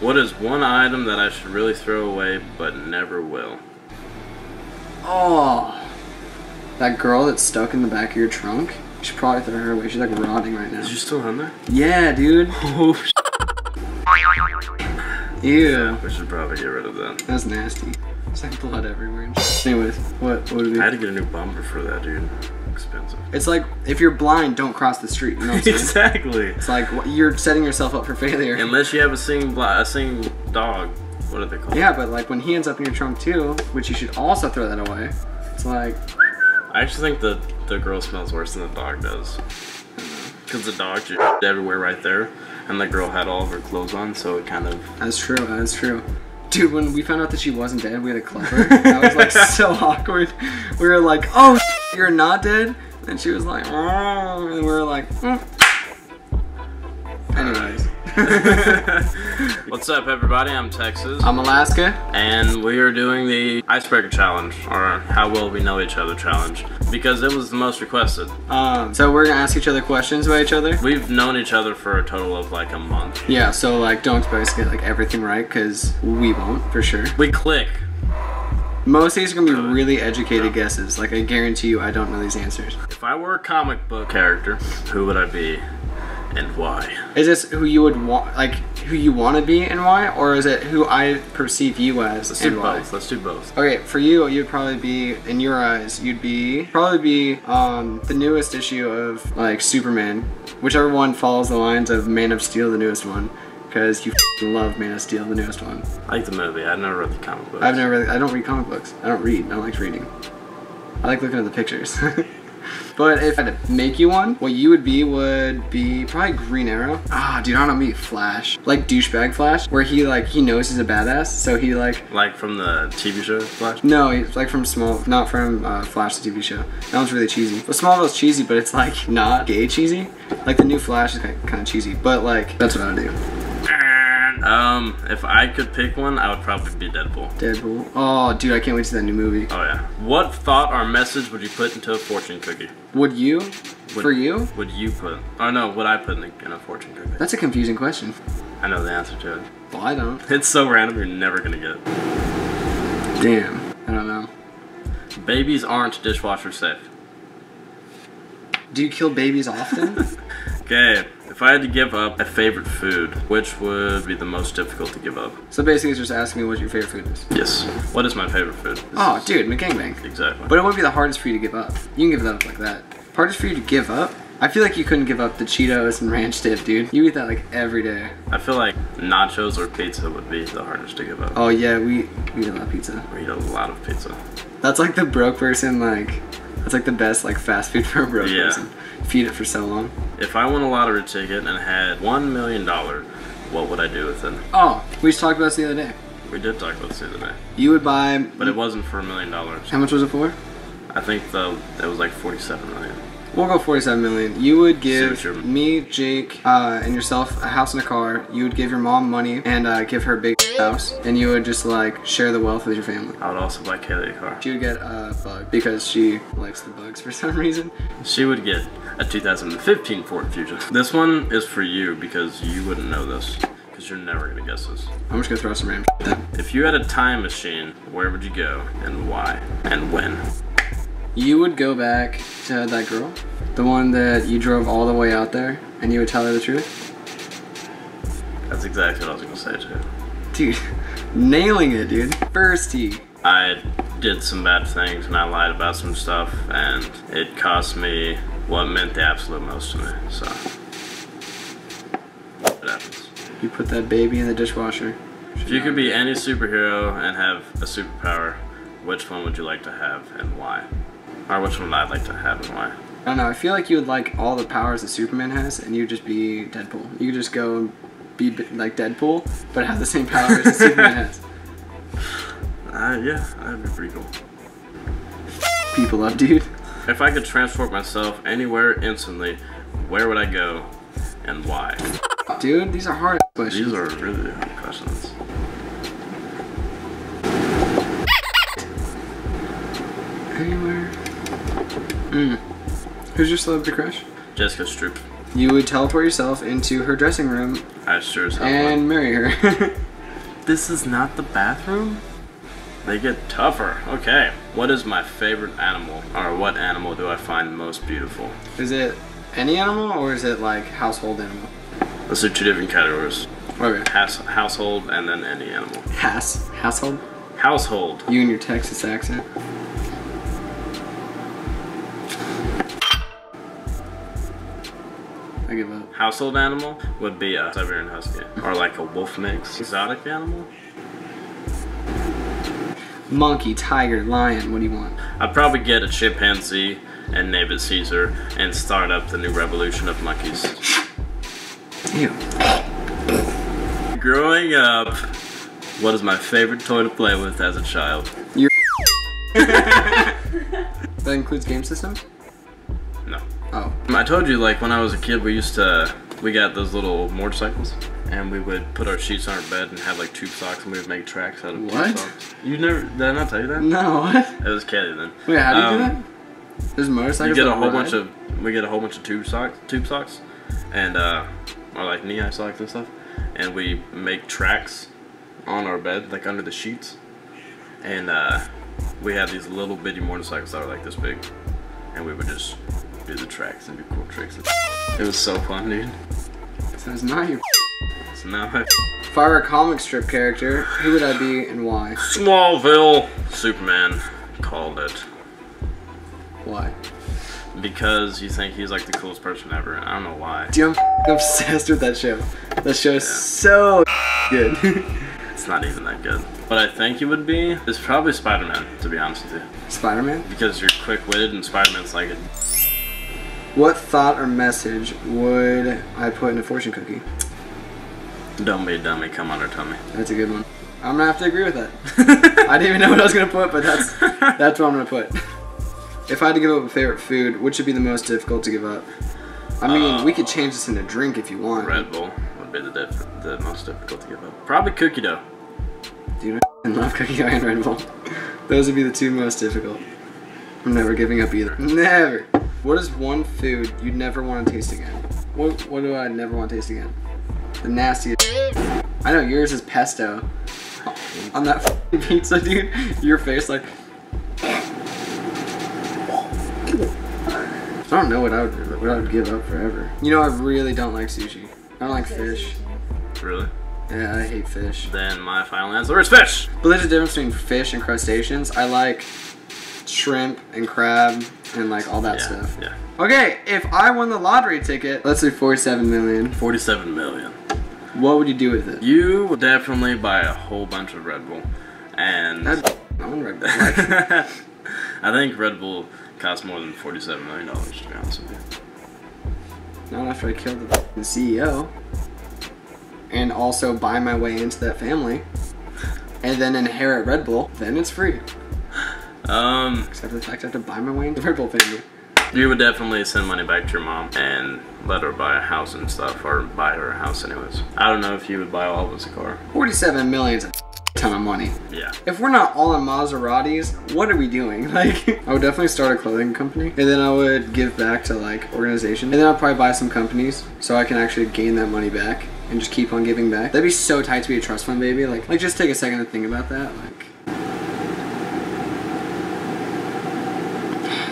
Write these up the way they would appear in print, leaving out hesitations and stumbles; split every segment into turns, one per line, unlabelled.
What is one item that I should really throw away but never will?
Oh, that girl that's stuck in the back of your trunk. You should probably throw her away. She's like rotting right now.
Is she still in there?
Yeah, dude.
Oh,
Ew.
we should probably get rid of that.
That's nasty. There's like blood everywhere. Anyways, what would it be?
I had to get a new bumper for that, dude. Expensive.
It's like, if you're blind, don't cross the street. You know what I'm saying?
Exactly.
It's like, you're setting yourself up for failure.
Unless you have a singing dog. What are they called?
Yeah, but like when he ends up in your trunk too, which you should also throw that away. It's like...
I actually think the girl smells worse than the dog does. Because the dog just everywhere right there. And the girl had all of her clothes on, so it kind of...
That's true, that's true. Dude, when we found out that she wasn't dead, we had to club her. That was like so awkward. We were like, oh, you're not dead? And she was like, oh, and we were like, Anyways.
What's up, everybody? I'm Texas.
I'm Alaska.
And we are doing the Icebreaker Challenge, or How Well We Know Each Other Challenge, because it was the most requested.
So we're gonna ask each other questions about each other.
We've known each other for a total of like a month.
Yeah, so like don't expect us to get like everything right, because we won't, for sure.
We click.
Most of these are gonna be really educated guesses. Like I guarantee you I don't know these answers.
If I were a comic book character, who would I be and why?
Is this who you would want, like who you want to be and why, or is it who I perceive you as?
Let's do both. Let's do both.
Okay, for you, you'd probably be, in your eyes, you'd probably be the newest issue of like Superman, whichever one follows the lines of Man of Steel, the newest one, because you love Man of Steel, the newest one.
I like the movie. I never read the comic books.
I don't read comic books. I don't like reading. I like looking at the pictures. But if I had to make you one, what you would be probably Green Arrow. Ah, dude, I don't know, me Flash. Like douchebag Flash, where he knows he's a badass, so he like
from the TV show Flash?
No, he's like from not from Flash the TV show. That one's really cheesy. But Smallville's cheesy, but it's like not gay cheesy. Like the new Flash is kind of cheesy, but like that's what I would do.
If I could pick one, I would probably be Deadpool.
Deadpool. Oh, dude, I can't wait to see that new movie.
Oh yeah. What thought or message would you put into a fortune cookie?
Would you? For you?
Would you put? Oh no, would I put in a fortune cookie?
That's a confusing question.
I know the answer to it.
Well, I don't.
It's so random, you're never gonna get it.
Damn. I don't know.
Babies aren't dishwasher safe.
Do you kill babies often?
Okay, if I had to give up a favorite food, which would be the most difficult to give up?
So basically it's just asking me what your favorite food is.
Yes. What is my favorite food?
Oh, dude, McGangbang.
Exactly.
But it wouldn't be the hardest for you to give up. You can give that up like that. Hardest for you to give up? I feel like you couldn't give up the Cheetos and ranch dip, dude. You eat that like every day.
I feel like nachos or pizza would be the hardest to give up.
Oh yeah, we eat a lot of pizza.
We eat a lot of pizza.
That's like the broke person, like, that's like the best like fast food for a broke person. Feed it for so long.
If I won a lottery ticket and had $1 million, what would I do with it?
Oh, we just talked about this the other day.
We did talk about this the other day.
You would buy...
But it wasn't for $1 million.
How much was it for?
I think it was like 47 million.
We'll go 47 million. You would give me, Jake, and yourself a house and a car. You would give your mom money and give her a big house. And you would just like share the wealth with your family.
I would also buy Kaylee a car.
She would get a bug because she likes the bugs for some reason.
She would get a 2015 Ford Fusion. This one is for you because you wouldn't know this. Because you're never going to guess this.
I'm just going to throw some random shit down.
If you had a time machine, where would you go and why and when?
You would go back to that girl, the one that you drove all the way out there, and you would tell her the truth?
That's exactly what I was going to say too.
Dude, nailing it, dude. First tee.
I did some bad things and I lied about some stuff and it cost me what meant the absolute most to me, so it happens.
You put that baby in the dishwasher.
If you could be any superhero and have a superpower, which one would you like to have and why? Or which one would I like to have and why?
I don't know, I feel like you would like all the powers that Superman has and you'd just be Deadpool. You could just go and be like Deadpool, but have the same powers that Superman has.
Yeah, that'd be pretty cool.
People up, dude.
If I could transport myself anywhere instantly, where would I go and why?
Dude, these are hard questions.
These are really hard questions.
Anywhere. Who's your celebrity crush?
Jessica Stroop.
You would teleport yourself into her dressing room
I sure as hell
and marry her.
This is not the bathroom? They get tougher. Okay. What is my favorite animal? Or what animal do I find most beautiful?
Is it any animal or is it like household animal?
Let's do 2 different categories.
Okay.
Household and then any animal.
Household?
Household.
You and your Texas accent. I give up.
Household animal would be a Siberian Husky. Or like a wolf mix. Exotic animal?
Monkey, tiger, lion, what do you want?
I'd probably get a chimpanzee and name it Caesar and start up the new revolution of monkeys.
Ew.
Growing up, what is my favorite toy to play with as a child?
Your That includes game system?
No.
Oh.
I told you, like, when I was a kid, we got those little motorcycles, and we would put our sheets on our bed and have, like, tube socks, and we would make tracks out of
What?
tube socks. Did I not tell you that?
No, what?
It was Kelly then.
Wait, how do you do that? There's motorcycles.
We get a whole bunch of tube socks, and or like knee-high socks and stuff, and we make tracks on our bed, like under the sheets, and we had these little bitty motorcycles that were like this big, and we would just do the tracks and do cool tricks. It was so fun, dude.
So it's not your.
So now
If I were a comic strip character, who would I be and why?
Smallville, Superman called it.
Why?
Because you think he's like the coolest person ever. I don't know why.
Dude, I'm obsessed with that show. That show is so good.
It's not even that good. What I think he would be is probably Spider-Man, to be honest with you.
Spider-Man?
Because you're quick-witted and Spider-Man's like a...
What thought or message would I put in a fortune cookie?
Don't be a dummy, come on our tummy.
That's a good one. I'm gonna have to agree with that. I didn't even know what I was gonna put, but that's what I'm gonna put. If I had to give up a favorite food, which would be the most difficult to give up? I mean, we could change this into drink if you want.
Red Bull would be the most difficult to give up. Probably cookie dough.
Dude, I love cookie dough and Red Bull. Those would be the 2 most difficult. I'm never giving up either. Never. What is one food you'd never want to taste again? What do I never want to taste again? The nastiest. I know yours is pesto. On that f***ing pizza, dude. Your face like. I don't know what I would give up forever. You know, I really don't like sushi. I don't like fish.
Really?
Yeah, I hate fish.
Then my final answer is fish!
But there's a difference between fish and crustaceans. I like shrimp and crab and like all that stuff.
Yeah.
Okay, if I won the lottery ticket, let's say 47 million.
47 million.
What would you do with it?
You would definitely buy a whole bunch of Red Bull. And...
I want Red Bull.
I think Red Bull costs more than $47 million, to be honest with you.
Not after I killed the CEO. And also buy my way into that family. And then inherit Red Bull. Then it's free. Except for the fact I have to buy my way into the Red Bull family.
You would definitely send money back to your mom and let her buy a house and stuff, or buy her a house anyways. I don't know if you would buy all of us a car.
47 million is a ton of money.
Yeah.
If we're not all in Maseratis, what are we doing? Like, I would definitely start a clothing company, and then I would give back to like organizations, and then I'd probably buy some companies so I can actually gain that money back and just keep on giving back. That'd be so tight to be a trust fund baby. Like just take a second to think about that. Like,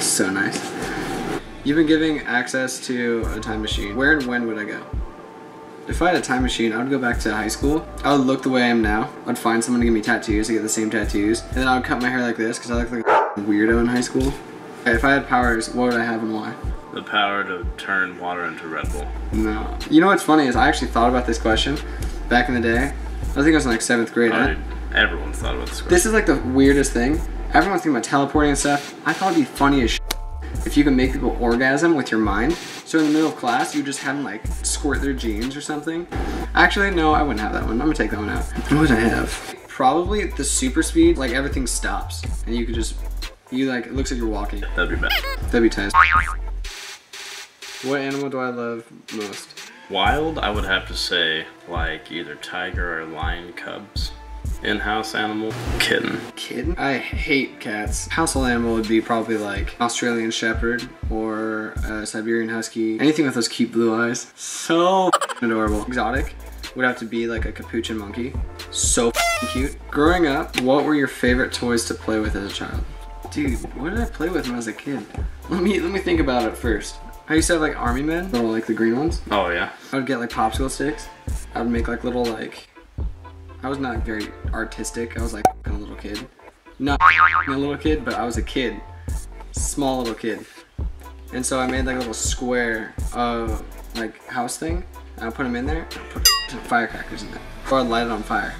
so nice. You've been giving access to a time machine. Where and when would I go? If I had a time machine, I would go back to high school. I would look the way I am now. I'd find someone to give me tattoos, to get the same tattoos. And then I would cut my hair like this, because I looked like a weirdo in high school. Okay, if I had powers, what would I have and why?
The power to turn water into Red Bull.
No. You know what's funny is I actually thought about this question back in the day. I think I was in like 7th grade.
Oh, dude, everyone's thought about this question.
This is like the weirdest thing. Everyone's thinking about teleporting and stuff. I thought it'd be funny as shit if you can make people orgasm with your mind. So in the middle of class, you just have them like squirt their jeans or something. Actually, no, I wouldn't have that one. I'm gonna take that one out. What would I have? Probably the super speed, like everything stops. And you could just, it looks like you're walking.
That'd be bad.
That'd be tight. What animal do I love most?
Wild, I would have to say like either tiger or lion cubs. In-house animal, kitten.
Kitten? I hate cats. Household animal would be probably like Australian Shepherd or Siberian Husky. Anything with those cute blue eyes. So adorable. Exotic? would have to be like a capuchin monkey. So f***ing cute. Growing up, what were your favorite toys to play with as a child? Dude, what did I play with when I was a kid? Let me think about it first. I used to have like army men, or like the green ones.
Oh yeah.
I would get like popsicle sticks. I would make like little like, I was not very artistic. I was like a little kid. Not a little kid, but I was a kid. Small little kid. And so I made like a little square like house thing. And I put them in there, put firecrackers in there. Or I'd light it on fire.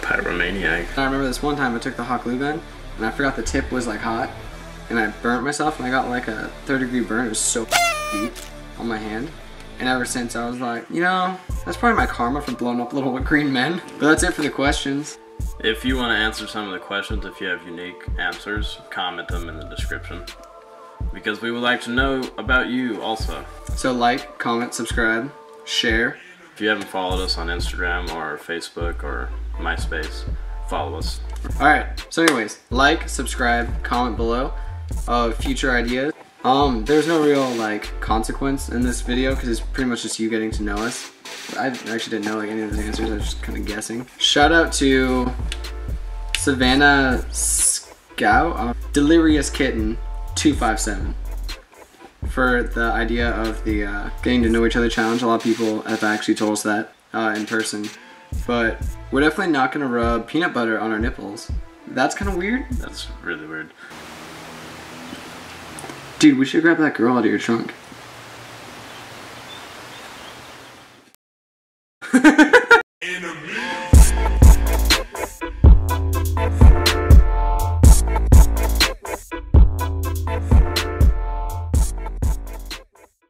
Pyromaniac.
And I remember this one time I took the hot glue gun and I forgot the tip was like hot. And I burnt myself and I got like a 3rd-degree burn. It was so deep on my hand. And ever since I was like, you know, that's probably my karma for blowing up little green men. But that's it for the questions.
If you want to answer some of the questions, if you have unique answers, comment them in the description. Because we would like to know about you also.
So like, comment, subscribe, share.
If you haven't followed us on Instagram or Facebook or MySpace, follow us.
Alright, so anyways, like, subscribe, comment below future ideas. There's no real like consequence in this video because it's pretty much just you getting to know us. I actually didn't know like any of the answers, I was just kind of guessing. Shout out to Savannah Scout, Delirious Kitten 257 for the idea of the getting to know each other challenge. A lot of people have actually told us that in person. But we're definitely not gonna rub peanut butter on our nipples. That's kind of weird.
That's really weird.
Dude, we should grab that girl out of your trunk.